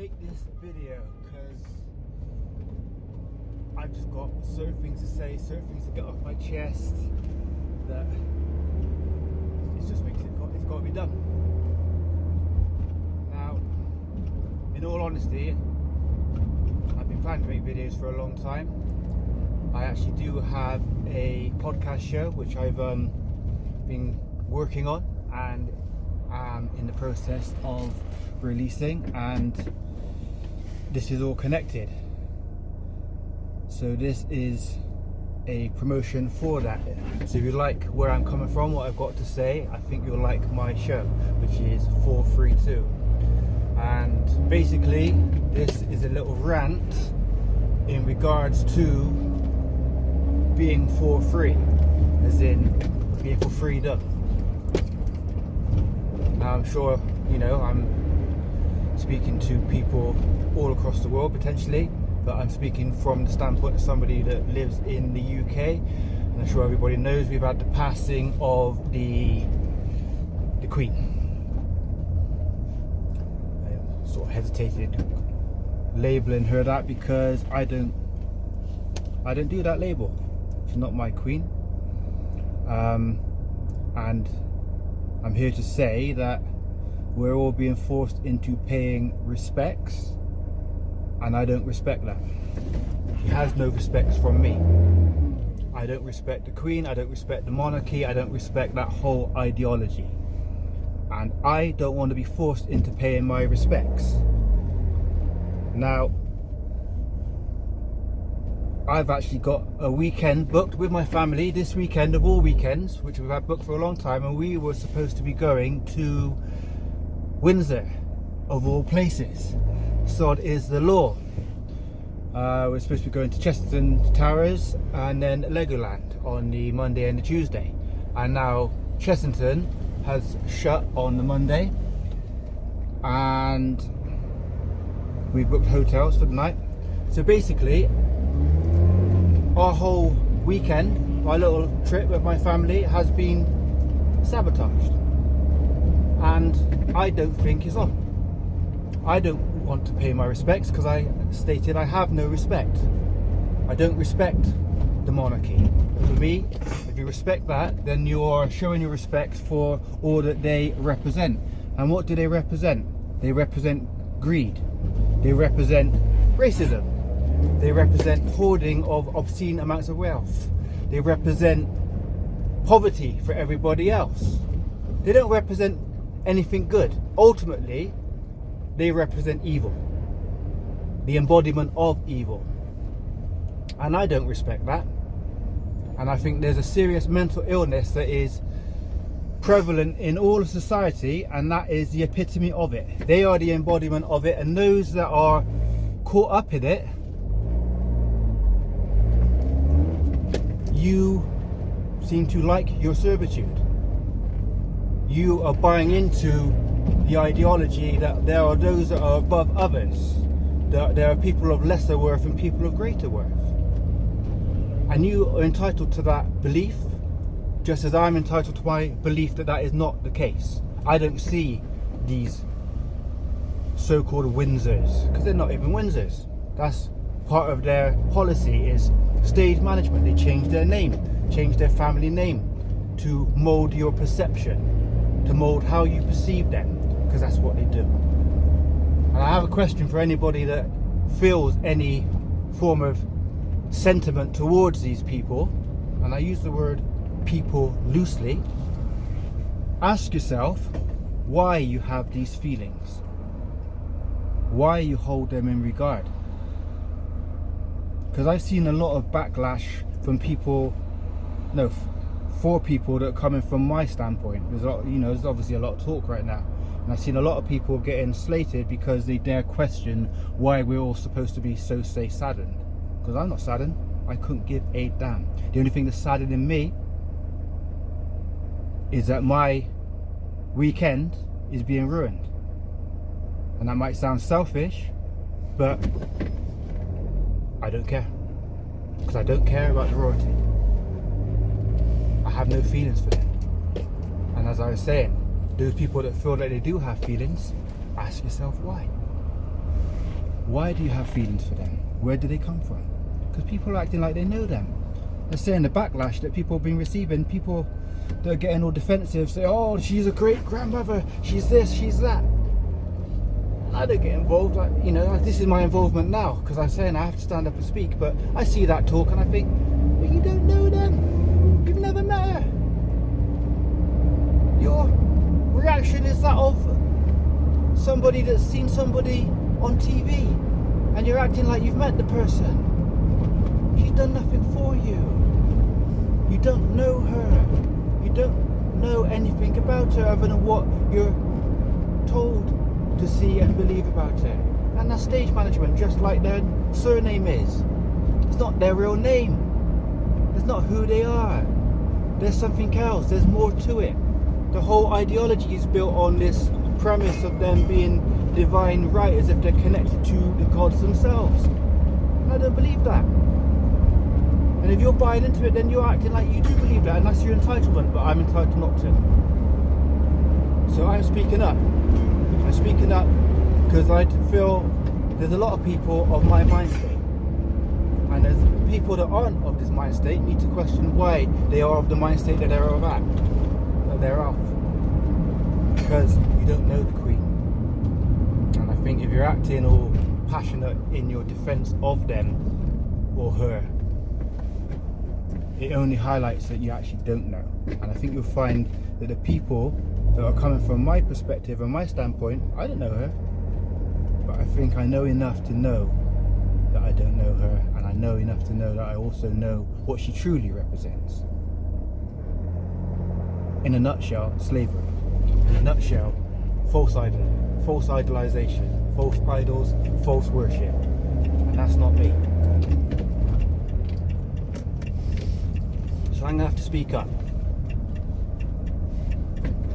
make this video because I've just got certain things to say, certain things to get off my chest that it just makes it's got to be done. Now, in all honesty, I've been planning to make videos for a long time. I actually do have a podcast show which I've been working on and am in the process of releasing, and this is all connected. So this is a promotion for that. So if you like where I'm coming from, what I've got to say, I think you'll like my show, which is 432. And basically this is a little rant in regards to being for free, as in being for freedom. Now I'm sure you know I'm speaking to people all across the world potentially, but I'm speaking from the standpoint of somebody that lives in the UK, and I'm sure everybody knows we've had the passing of the Queen. I sort of hesitated labeling her that because I don't do that label. She's not my queen, and I'm here to say that we're all being forced into paying respects, and I don't respect that. She has no respects from me. I don't respect the Queen, I don't respect the monarchy, I don't respect that whole ideology. And I don't want to be forced into paying my respects. Now, I've actually got a weekend booked with my family, this weekend of all weekends, which we've had booked for a long time, and we were supposed to be going to Windsor, of all places. Sod is the law. We're supposed to be going to Chesterton Towers and then Legoland on the Monday and the Tuesday. And now Chesterton has shut on the Monday, and we've booked hotels for the night. So basically, our whole weekend, my little trip with my family, has been sabotaged, and I don't think it's on. I don't want to pay my respects because I stated I have no respect. I don't respect the monarchy. For me, if you respect that, then you are showing your respect for all that they represent. And what do they represent? They represent greed. They represent racism. They represent hoarding of obscene amounts of wealth. They represent poverty for everybody else. They don't represent anything good. Ultimately, they represent evil, the embodiment of evil. And I don't respect that. And I think there's a serious mental illness that is prevalent in all of society, and that is the epitome of it. They are the embodiment of it, and those that are caught up in it, you seem to like your servitude. You are buying into the ideology that there are those that are above others, that there are people of lesser worth and people of greater worth. And you are entitled to that belief, just as I'm entitled to my belief that that is not the case. I don't see these so-called Windsors, because they're not even Windsors. That's part of their policy, is stage management. They change their name, change their family name to mold your perception, to mold how you perceive them, because that's what they do. And I have a question for anybody that feels any form of sentiment towards these people, and I use the word people loosely. Ask yourself why you have these feelings, why you hold them in regard. Because I've seen a lot of backlash from people, for people that are coming from my standpoint. There's a lot, there's obviously a lot of talk right now, and I've seen a lot of people getting slated because they dare question why we're all supposed to be so saddened. Because I'm not saddened. I couldn't give a damn. The only thing that's saddening me is that my weekend is being ruined. And that might sound selfish, but I don't care. Because I don't care about the royalty. I have no feelings for them. And as I was saying, those people that feel like they do have feelings, ask yourself why. Why do you have feelings for them? Where do they come from? Because people are acting like they know them. They're saying the backlash that people have been receiving, people that are getting all defensive, say, oh, she's a great grandmother, she's this, she's that. And I don't get involved, this is my involvement now, because I'm saying I have to stand up and speak, but I see that talk and I think, well, you don't know them, you've never met her. Your reaction is that of somebody that's seen somebody on TV, and you're acting like you've met the person. She's done nothing for you. You don't know her. You don't know anything about her other than what you're told to see and believe about her. And that's stage management, just like their surname is. It's not their real name. It's not who they are. There's something else. There's more to it. The whole ideology is built on this premise of them being divine right, as if they're connected to the gods themselves. And I don't believe that. And if you're buying into it, then you're acting like you do believe that, and that's your entitlement, but I'm entitled not to. So I'm speaking up. I'm speaking up because I feel there's a lot of people of my mind state. And there's people that aren't of this mind state need to question why they are of the mind state that they're of that they're of. Because you don't know the Queen. And I think if you're acting all passionate in your defense of them or her, it only highlights that you actually don't know. And I think you'll find that the people that are coming from my perspective and my standpoint, I don't know her, but I think I know enough to know that I don't know her, and I know enough to know that I also know what she truly represents. In a nutshell, slavery. In a nutshell, false idolization, false idols, false worship. And that's not me. So I'm going to have to speak up.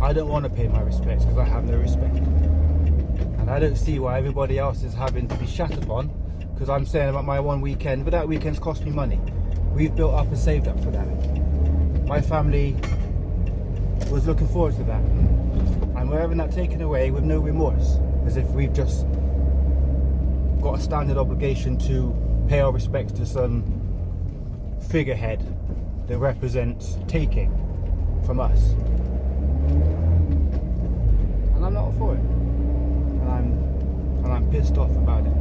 I don't want to pay my respects because I have no respect. And I don't see why everybody else is having to be shat upon because I'm saying about my one weekend, but that weekend's cost me money. We've built up and saved up for that. My family was looking forward to that. And we're having that taken away with no remorse, as if we've just got a standard obligation to pay our respects to some figurehead that represents taking from us. And I'm not for it. And I'm pissed off about it.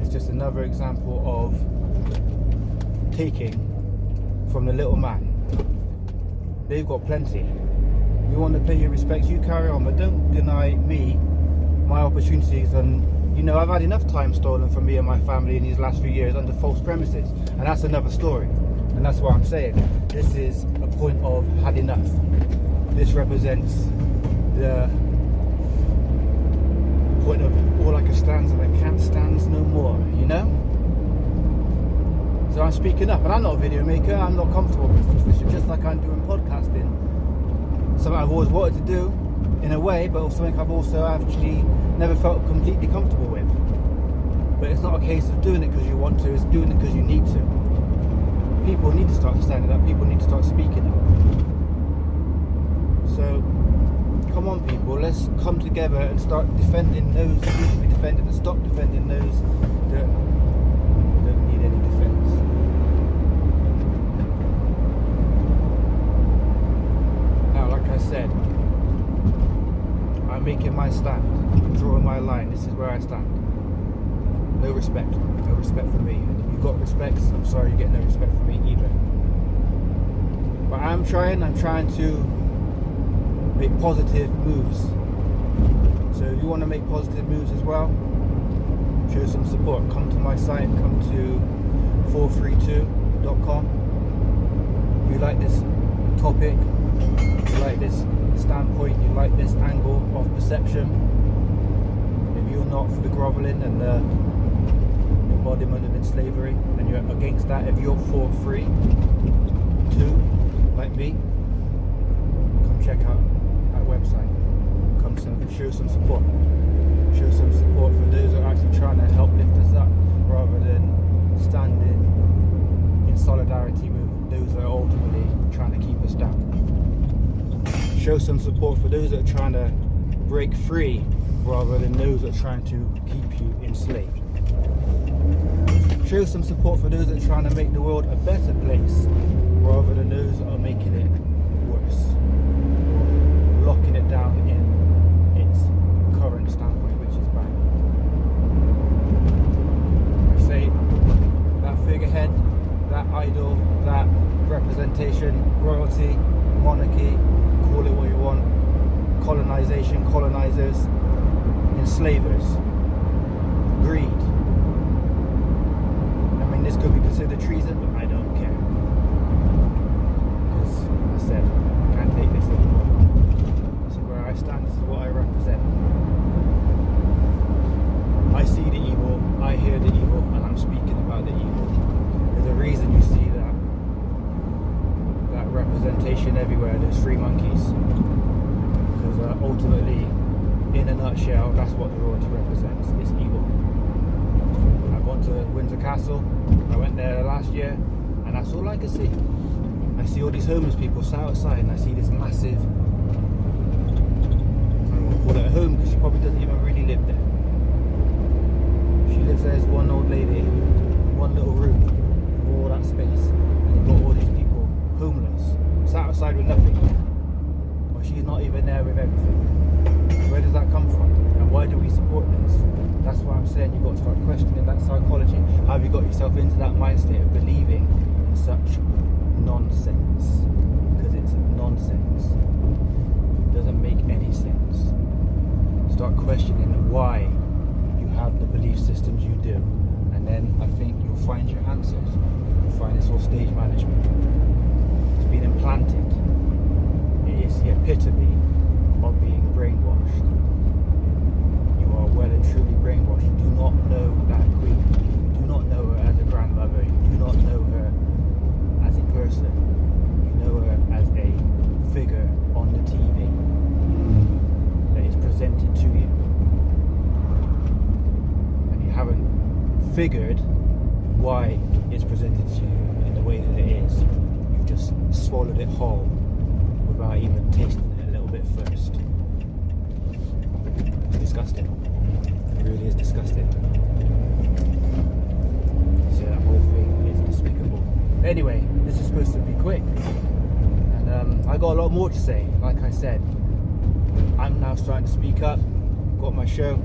It's just another example of taking from the little man. They've got plenty. You want to pay your respects, you carry on, but don't deny me my opportunities. And I've had enough time stolen from me and my family in these last few years under false premises, and that's another story. And that's what I'm saying. This is a point of had enough. This represents the point of all I can stand and I can't stand no more, So I'm speaking up, and I'm not a video maker, I'm not comfortable with this, just like I'm doing podcasting. Something I've always wanted to do in a way, but something I've also actually never felt completely comfortable with. But it's not a case of doing it because you want to, it's doing it because you need to. People need to start standing up, people need to start speaking up. So, come on people, let's come together and start defending those who need to be defended and stop defending those that don't need any defence. Now, like I said, I'm making my stand, I'm drawing my line, this is where I stand. No respect for me. And if you've got respect, I'm sorry you get no respect from me either. But I'm trying to make positive moves. So if you want to make positive moves as well, show some support. Come to my site, come to 432.com. If you like this topic, if you like this standpoint, you like this angle of perception, if you're not for the grovelling and the embodiment of slavery and you're against that, if you're for free too, like me, come check out our website. Come show some support. Show some support for those that are actually trying to help lift us up, rather than standing in solidarity with those that are ultimately trying to keep us down. Show some support for those that are trying to break free rather than those that are trying to keep you enslaved. Show some support for those that are trying to make the world a better place rather than those that are making it worse or locking it down in its current standpoint, which is bad. I say that figurehead, that idol, that representation, royalty, monarchy, call it what you want, colonization, colonizers, enslavers, greed. I mean, this could be considered treason, but I don't care. Because I said, I can't take this anymore. This is where I stand, this is what I represent. I see the evil, I hear the evil, and I'm speaking about the evil. There's a reason you see that representation everywhere, those three monkeys. Because ultimately, in a nutshell, that's what the royalty represents. It's evil. I've gone to Windsor Castle. I went there last year, and that's all I can see. I see all these homeless people sat outside, and I see this massive, I don't want to call it a home, because she probably doesn't even really live there. She lives there as one old lady, one little room, with all that space, and you've got all these people homeless, sat outside with nothing. Well, she's not even there with everything. Where does that come from? And why do we support this? That's why I'm saying you've got to start questioning that psychology. How have you got yourself into that mind state of believing in such nonsense? Because it's nonsense. It doesn't make any sense. Start questioning why you have the belief systems you do. And then I think you'll find your answers. You'll find it's all stage management. It's been implanted. It is the epitome of being brainwashed. You are well and truly brainwashed. You do not know that queen. You do not know her as a grandmother. You do not know her as a person. You know her as a figure on the TV that is presented to you. And you haven't figured why it's presented to you in the way that it is. You've just swallowed it whole without even tasting it a little bit first. It's disgusting. It really is disgusting. So that whole thing is despicable. Anyway, this is supposed to be quick. And I got a lot more to say. Like I said, I'm now starting to speak up. Got my show.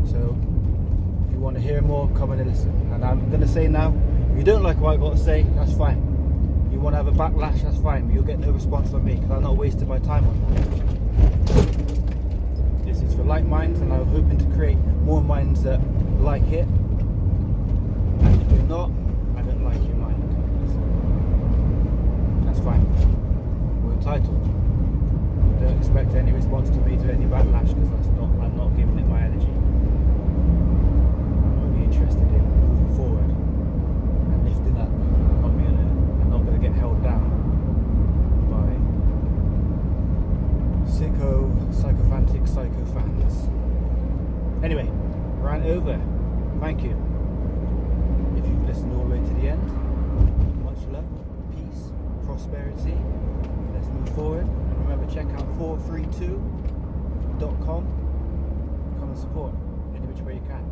So if you want to hear more, come and listen. And I'm going to say now, if you don't like what I got to say, that's fine. You want to have a backlash, that's fine, but you'll get no response from me because I'm not wasting my time on that. This is for like minds, and I'm hoping to create more minds that like it. And if you're not, I don't like your mind. That's fine. We're entitled. Don't expect any response to me to any backlash because I'm not giving it my energy. I'm only interested in moving forward and lifting up. Get held down by sycophantic psychophants. Anyway, ran over. Thank you. If you've listened all the way to the end, much love, peace, prosperity. Let's move forward. And remember, check out 432.com. Come and support any which way you can.